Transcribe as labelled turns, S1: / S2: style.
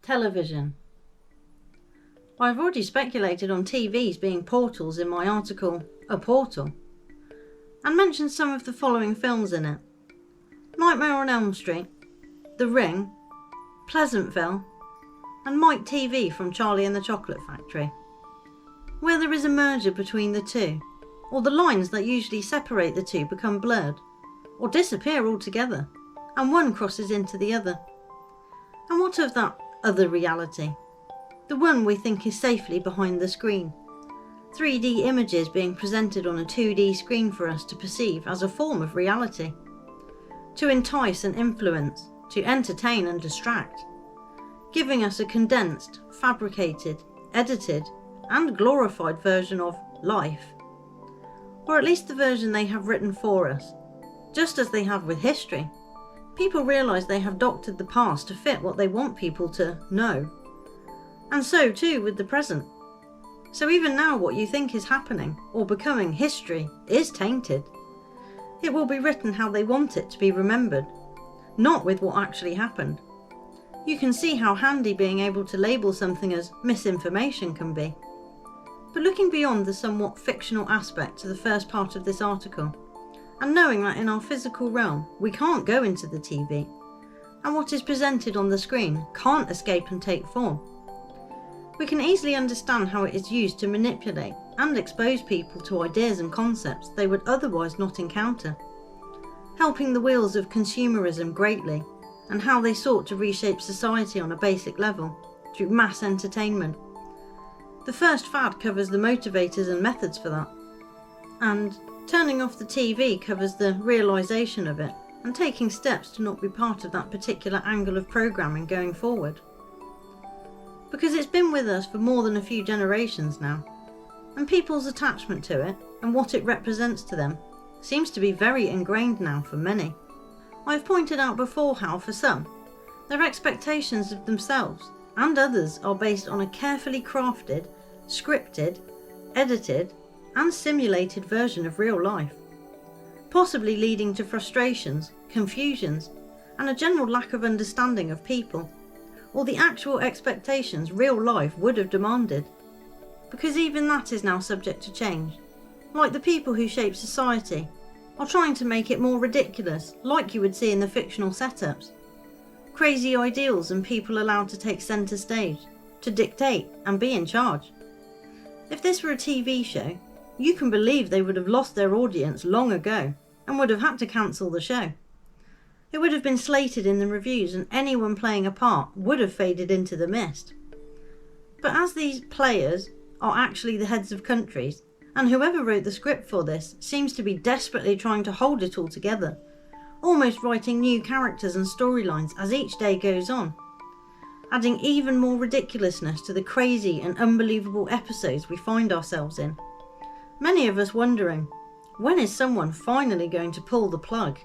S1: Television. I've already speculated on TVs being portals in my article, A Portal, and mentioned some of the following films in it: Nightmare on Elm Street, The Ring, Pleasantville, and Mike TV from Charlie and the Chocolate Factory. Where there is a merger between the two, or the lines that usually separate the two become blurred, or disappear altogether, and one crosses into the other. And what of that other reality? The one we think is safely behind the screen. 3D images being presented on a 2D screen for us to perceive as a form of reality. To entice and influence, to entertain and distract. Giving us a condensed, fabricated, edited, and glorified version of life. Or at least the version they have written for us. Just as they have with history. People realise they have doctored the past to fit what they want people to know. And so too with the present. So even now what you think is happening or becoming history is tainted. It will be written how they want it to be remembered, not with what actually happened. You can see how handy being able to label something as misinformation can be. But looking beyond the somewhat fictional aspect to the first part of this article, and knowing that in our physical realm we can't go into the TV, and what is presented on the screen can't escape and take form, we can easily understand how it is used to manipulate and expose people to ideas and concepts they would otherwise not encounter, helping the wheels of consumerism greatly, and how they sought to reshape society on a basic level through mass entertainment. The first fad covers the motivators and methods for that, and turning off the TV covers the realisation of it and taking steps to not be part of that particular angle of programming going forward. Because it's been with us for more than a few generations now, and people's attachment to it and what it represents to them seems to be very ingrained now for many. I've pointed out before how for some, their expectations of themselves and others are based on a carefully crafted, scripted, edited and simulated version of real life, possibly leading to frustrations, confusions and a general lack of understanding of people, or the actual expectations real life would have demanded, because even that is now subject to change, like the people who shape society are trying to make it more ridiculous, like you would see in the fictional setups. Crazy ideals and people allowed to take centre stage, to dictate and be in charge. If this were a TV show, you can believe they would have lost their audience long ago and would have had to cancel the show. It would have been slated in the reviews and anyone playing a part would have faded into the mist. But as these players are actually the heads of countries, and whoever wrote the script for this seems to be desperately trying to hold it all together, almost writing new characters and storylines as each day goes on, adding even more ridiculousness to the crazy and unbelievable episodes we find ourselves in. Many of us wondering, when is someone finally going to pull the plug